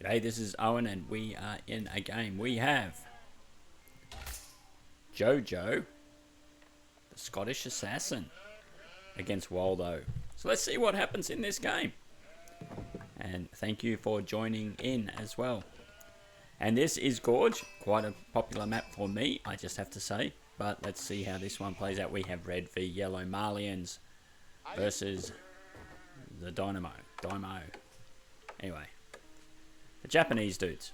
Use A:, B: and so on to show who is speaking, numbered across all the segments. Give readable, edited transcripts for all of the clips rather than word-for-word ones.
A: G'day, this is Owen and we are in a game. We have Jojo, the Scottish assassin, against Waldo. So let's see what happens in this game. And thank you for joining in as well. And this is Gorge, quite a popular map for me, I just have to say. But let's see how this one plays out. We have red v yellow Malians versus the Dynamo. Anyway, the Japanese dudes.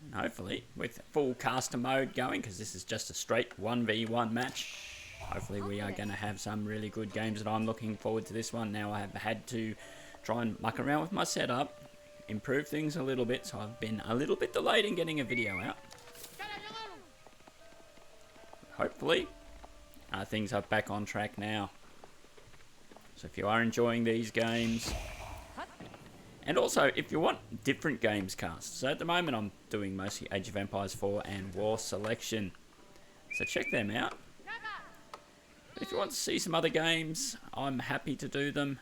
A: And hopefully, with full caster mode going, because this is just a straight 1v1 match, hopefully we are going to have some really good games, and I'm looking forward to this one. Now I have had to try and muck around with my setup, improve things a little bit, so I've been a little bit delayed in getting a video out. Hopefully, things are back on track now. So if you are enjoying these games, and also if you want different games cast, so at the moment I'm doing mostly Age of Empires 4 and War Selection, so check them out. If you want to see some other games, I'm happy to do them.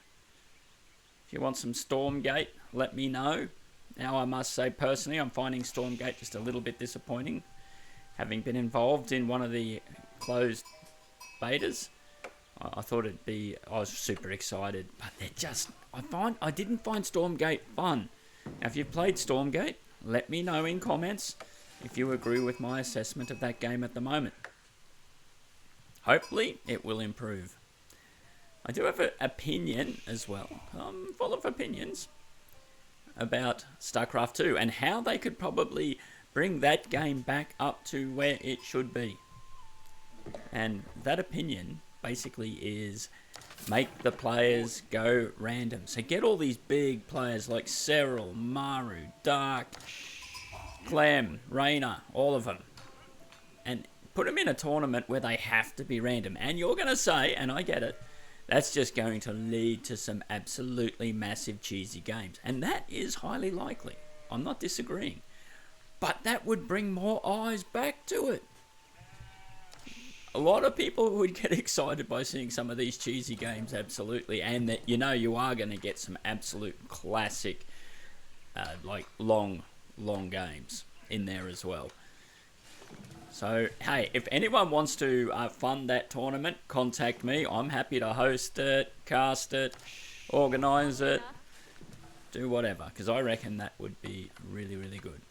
A: If you want some Stormgate, let me know. Now I must say personally I'm finding Stormgate just a little bit disappointing, having been involved in one of the closed betas. I thought it'd be, I was super excited, but they're just, I didn't find Stormgate fun. Now if you've played Stormgate, let me know in comments if you agree with my assessment of that game at the moment. Hopefully it will improve. I do have an opinion as well, I'm full of opinions, about StarCraft 2 and how they could probably bring that game back up to where it should be. And that opinion basically is make the players go random. So get all these big players like Cyril, Maru, Dark, Clem, Reyna, all of them, and put them in a tournament where they have to be random. And you're going to say, and I get it, that's just going to lead to some absolutely massive cheesy games. And that is highly likely. I'm not disagreeing. But that would bring more eyes back to it. A lot of people would get excited by seeing some of these cheesy games, absolutely. And that, you know, you are going to get some absolute classic, like long games in there as well. So, hey, if anyone wants to fund that tournament, contact me. I'm happy to host it, cast it, organise it, do whatever. Because I reckon that would be really, really good.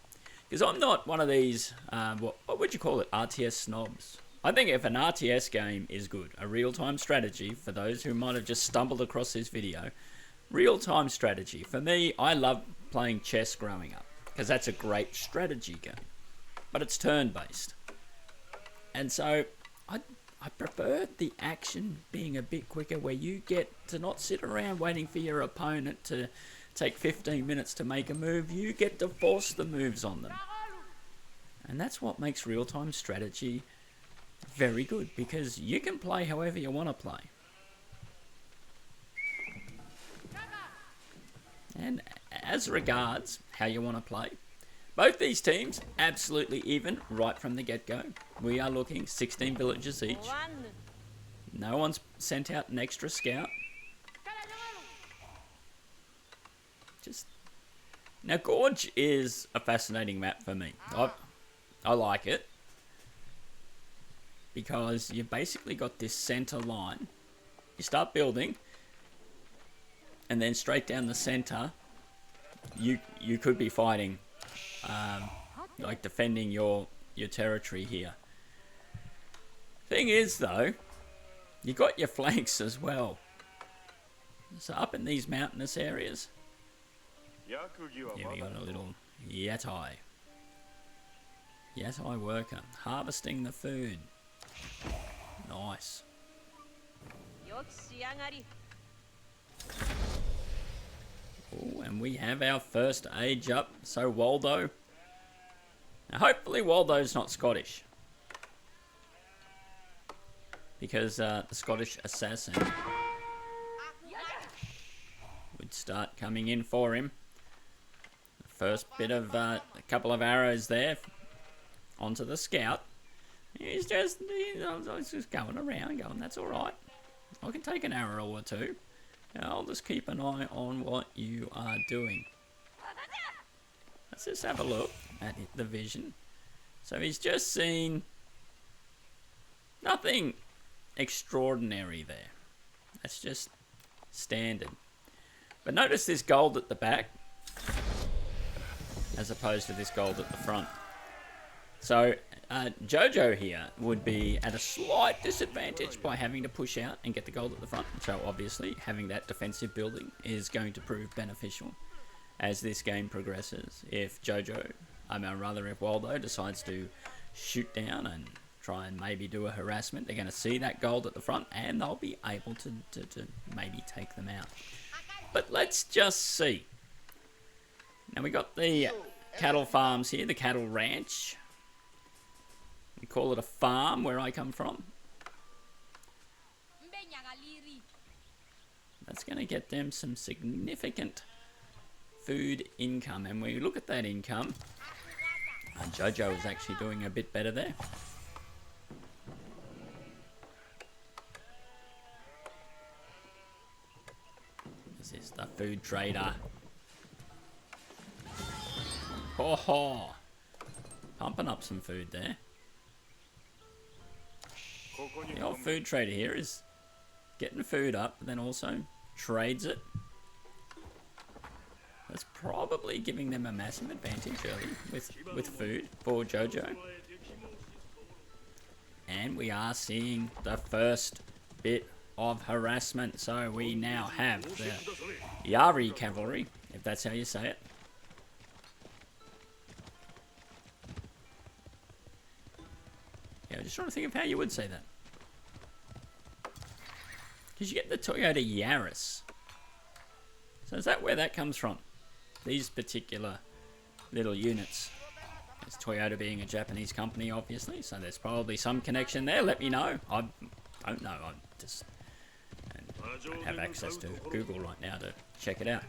A: Because I'm not one of these, what would you call it, RTS snobs. I think if an RTS game is good, a real-time strategy, for those who might have just stumbled across this video, real-time strategy. For me, I love playing chess growing up, because that's a great strategy game. But it's turn-based. And so, I prefer the action being a bit quicker, where you get to not sit around waiting for your opponent to take 15 minutes to make a move. You get to force the moves on them. And that's what makes real-time strategy very good, because you can play however you want to play. And as regards how you want to play, both these teams absolutely even right from the get-go. We are looking 16 villages each. No one's sent out an extra scout. Now Gorge is a fascinating map for me. I like it because you've basically got this center line. You start building, and then straight down the center, you could be fighting, like defending your territory here. Thing is though, you got your flanks as well. So up in these mountainous areas, yeah, we got a little Yatai worker harvesting the food. Nice. Oh, and we have our first age up. So Waldo. Now hopefully Waldo's not Scottish, because the Scottish assassin would start coming in for him. The first bit of a couple of arrows there onto the scout. He's just going around, going, that's all right. I can take an arrow or two. I'll just keep an eye on what you are doing. Let's just have a look at the vision. So he's just seen nothing extraordinary there. That's just standard. But notice this gold at the back as opposed to this gold at the front. So Jojo here would be at a slight disadvantage by having to push out and get the gold at the front. So obviously having that defensive building is going to prove beneficial as this game progresses. If if Waldo decides to shoot down and try and maybe do a harassment, they're going to see that gold at the front and they'll be able to maybe take them out. But let's just see. Now we got the cattle farms here, the cattle ranch. We call it a farm where I come from. That's going to get them some significant food income. And when we look at that income, Jojo is actually doing a bit better there. This is the food trader. Oh, pumping up some food there. The old food trader here is getting food up, but then also trades it. That's probably giving them a massive advantage early with food for Jojo. And we are seeing the first bit of harassment. So we now have the Yari cavalry, if that's how you say it. Yeah, I'm just trying to think of how you would say that. Because you get the Toyota Yaris. So is that where that comes from? These particular little units. It's Toyota being a Japanese company, obviously. So there's probably some connection there. Let me know. I don't know. I just don't have access to Google right now to check it out.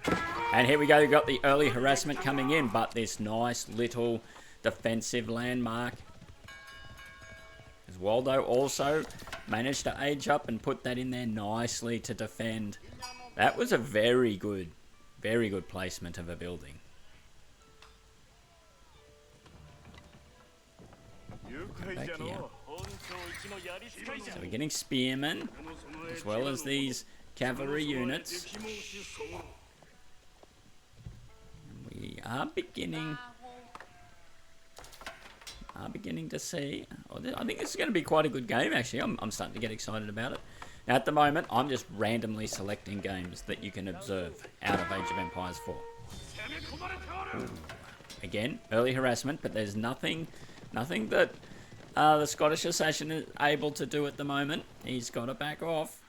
A: And here we go. We've got the early harassment coming in. But this nice little defensive landmark. Waldo also managed to age up and put that in there nicely to defend. That was a very good placement of a building. Back here. So we're getting spearmen as well as these cavalry units. And we are beginning to see. I think this is going to be quite a good game, actually. I'm starting to get excited about it. Now, at the moment, I'm just randomly selecting games that you can observe out of Age of Empires 4. Ooh. Again, early harassment, but there's nothing that the Scottish assassin is able to do at the moment. He's got to back off.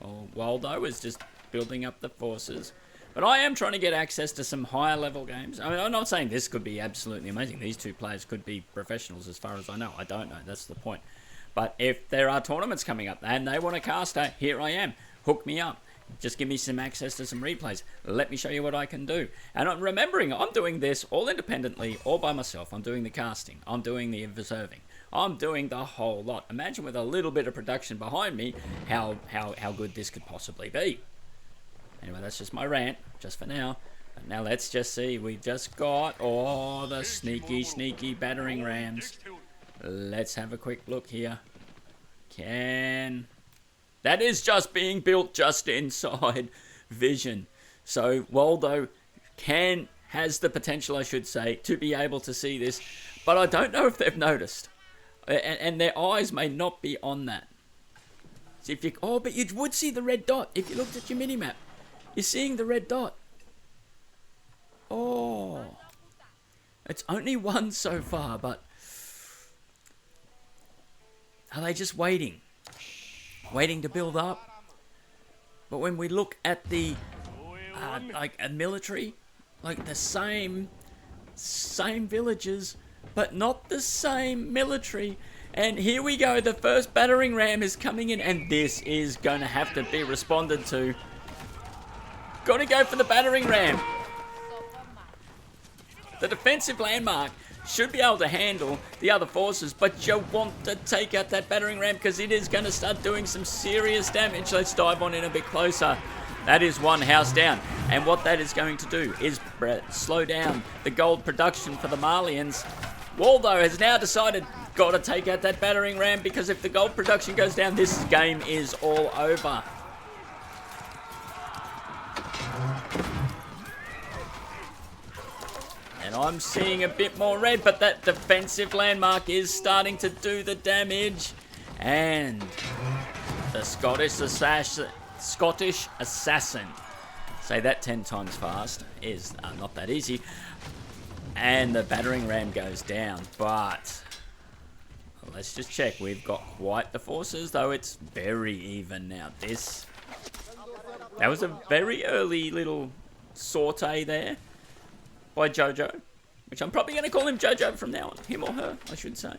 A: Well, Waldo is just building up the forces. But I am trying to get access to some higher level games. I mean, I'm not saying this could be absolutely amazing. These two players could be professionals as far as I know. I don't know. That's the point. But if there are tournaments coming up and they want a caster, here I am. Hook me up. Just give me some access to some replays. Let me show you what I can do. And I'm remembering, I'm doing this all independently, all by myself. I'm doing the casting. I'm doing the observing. I'm doing the whole lot. Imagine with a little bit of production behind me, how good this could possibly be. Anyway, that's just my rant, just for now. But now let's just see. We've just got, the sneaky battering rams. Let's have a quick look here. That is just being built just inside vision. So Waldo has the potential, I should say, to be able to see this. But I don't know if they've noticed. And their eyes may not be on that. So if but you would see the red dot if you looked at your minimap. You're seeing the red dot. Oh. It's only one so far, but are they just waiting? Waiting to build up? But when we look at the like a military, like the same villages, but not the same military. And here we go, the first battering ram is coming in, and this is going to have to be responded to. Got to go for the battering ram. The defensive landmark should be able to handle the other forces, but you want to take out that battering ram because it is going to start doing some serious damage. Let's dive on in a bit closer. That is one house down, and what that is going to do is slow down the gold production for the Malians. Waldo has now decided, got to take out that battering ram, because if the gold production goes down, this game is all over. And I'm seeing a bit more red, but that defensive landmark is starting to do the damage. And the Scottish Assassin, say that 10 times fast, is not that easy. And the battering ram goes down, but let's just check. We've got quite the forces, though it's very even now. That was a very early little saute there by Jojo, which I'm probably going to call him Jojo from now on. Him or her, I should say.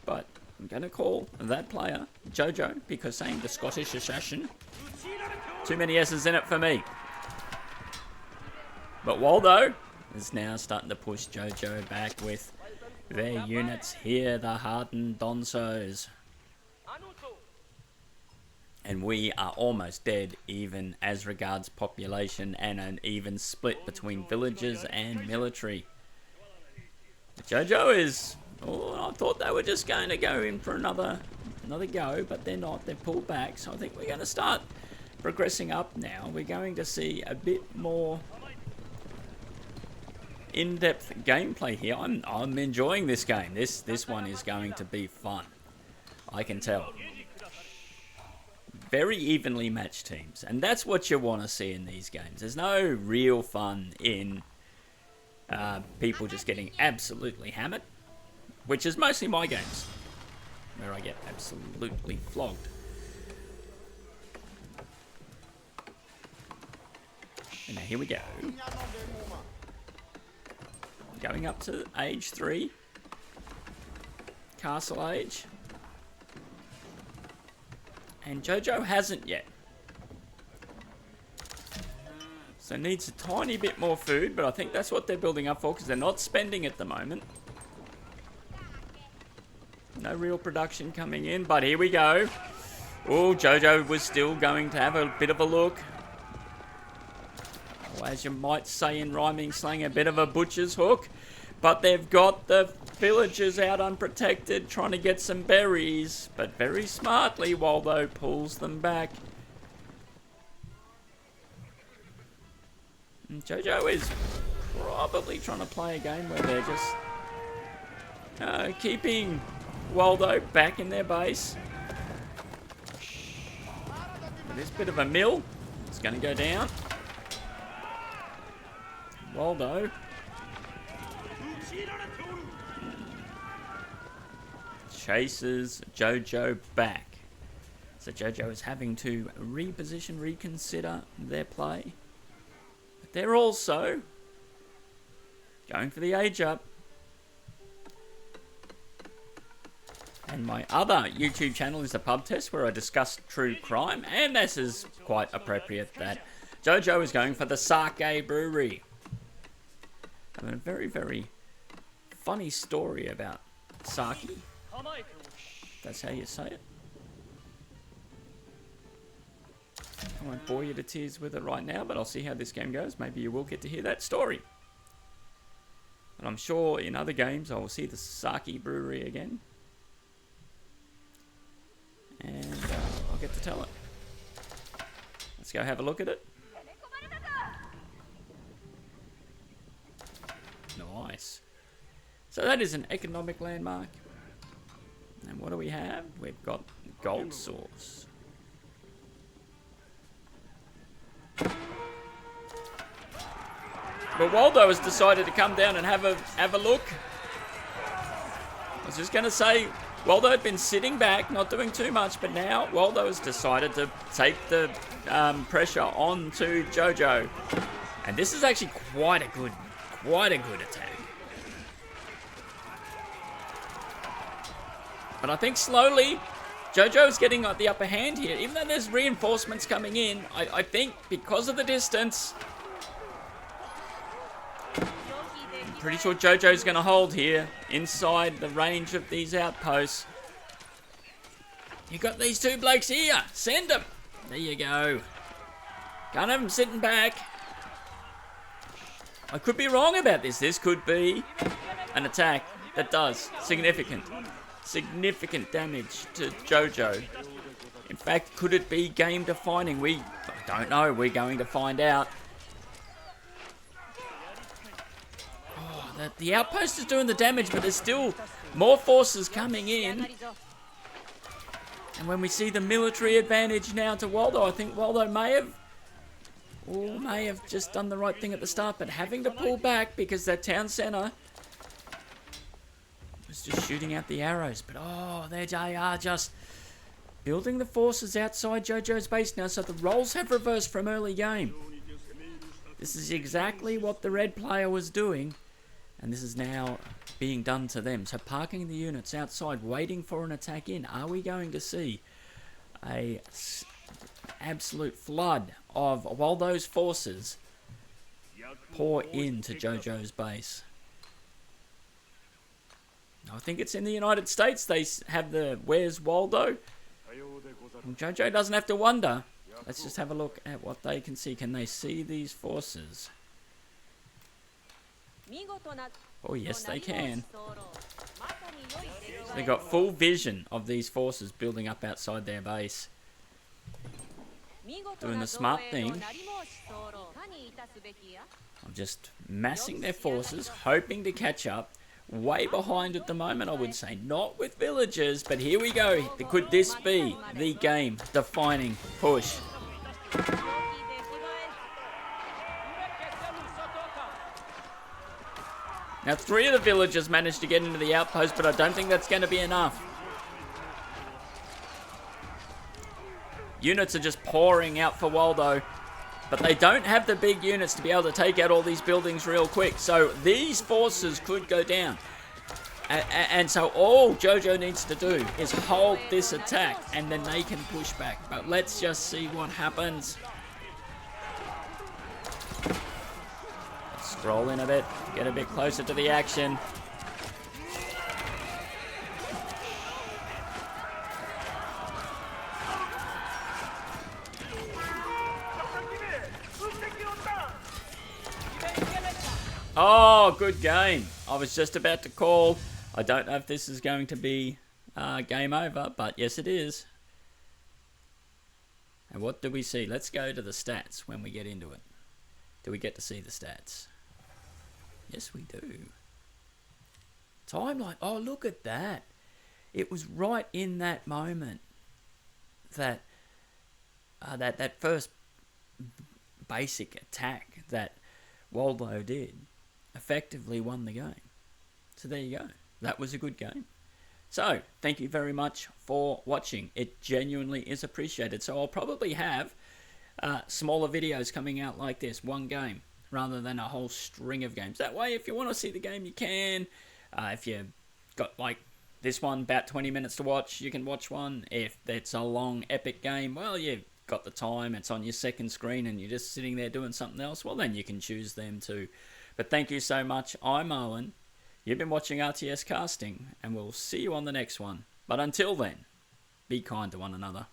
A: But I'm going to call that player Jojo, because saying the Scottish Assassin, too many S's in it for me. But Waldo is now starting to push Jojo back with their units here, the hardened Donsos. And we are almost dead, even as regards population, and an even split between villagers and military. But Jojo is... Oh, I thought they were just going to go in for another go, but they're not. They've pulled back, so I think we're going to start progressing up now. We're going to see a bit more in-depth gameplay here. I'm enjoying this game. This one is going to be fun. I can tell. Very evenly matched teams, and that's what you want to see in these games. There's no real fun in people just getting absolutely hammered, which is mostly my games, where I get absolutely flogged. And now here we go. Going up to age 3. Castle age. And Jojo hasn't yet. So needs a tiny bit more food, but I think that's what they're building up for, because they're not spending at the moment. No real production coming in, but here we go. Oh, Jojo was still going to have a bit of a look. Or as you might say in rhyming slang, a bit of a butcher's hook. But they've got the villagers out unprotected, trying to get some berries. But very smartly, Waldo pulls them back. And Jojo is probably trying to play a game where they're just keeping Waldo back in their base. This bit of a mill. It's going to go down. Waldo chases Jojo back. So Jojo is having to reposition, reconsider their play. But they're also going for the age up. And my other YouTube channel is the Pub Test, where I discuss true crime, and this is quite appropriate that Jojo is going for the Sake Brewery. I mean, a very, very funny story about sake. That's how you say it. I won't bore you to tears with it right now, but I'll see how this game goes. Maybe you will get to hear that story. But I'm sure in other games I will see the Sake Brewery again. And I'll get to tell it. Let's go have a look at it. Nice. So that is an economic landmark. And what do we have? We've got gold source. But Waldo has decided to come down and have a look. I was just going to say, Waldo had been sitting back, not doing too much, but now Waldo has decided to take the pressure onto Jojo. And this is actually quite a good attack. But I think slowly, Jojo's getting the upper hand here. Even though there's reinforcements coming in, I think because of the distance, pretty sure Jojo's going to hold here inside the range of these outposts. You got these two blokes here. Send them. There you go. Can't have them sitting back. I could be wrong about this. This could be an attack that does significant damage to Jojo. In fact, could it be game defining? We don't know. We're going to find out. Oh, the outpost is doing the damage, but there's still more forces coming in. And when we see the military advantage now to Waldo, I think Waldo may have just done the right thing at the start, but having to pull back because that town centre was just shooting out the arrows. But they are just building the forces outside Jojo's base now, so the roles have reversed from early game. This is exactly what the red player was doing, and this is now being done to them. So parking the units outside, waiting for an attack in. Are we going to see a absolute flood of Waldo's forces pour into Jojo's base? I think it's in the United States they have the "Where's Waldo?" And Jojo doesn't have to wonder. Let's just have a look at what they can see. Can they see these forces? Oh yes, they can. So they got full vision of these forces building up outside their base. Doing the smart thing of just massing their forces, hoping to catch up. Way behind at the moment, I would say. Not with villagers, but here we go. Could this be the game defining push? Now, 3 of the villagers managed to get into the outpost, but I don't think that's going to be enough. Units are just pouring out for Waldo, but they don't have the big units to be able to take out all these buildings real quick. So these forces could go down. And so all Jojo needs to do is hold this attack, and then they can push back. But let's just see what happens. Let's scroll in a bit, get a bit closer to the action. Oh, good game. I was just about to call. I don't know if this is going to be game over, but yes it is. And what do we see? Let's go to the stats when we get into it. Do we get to see the stats? Yes, we do. Timeline. Oh, look at that. It was right in that moment that that first basic attack that Waldo did effectively won the game. So there you go. That was a good game. So thank you very much for watching. It genuinely is appreciated. So I'll probably have smaller videos coming out like this, one game, rather than a whole string of games. That way, if you want to see the game, you can. If you've got like this one, about 20 minutes to watch, you can watch one. If it's a long, epic game, well, you've got the time, it's on your second screen, and you're just sitting there doing something else, well, then you can choose them too. But thank you so much. I'm Owen. You've been watching RTS Casting, and we'll see you on the next one. But until then, be kind to one another.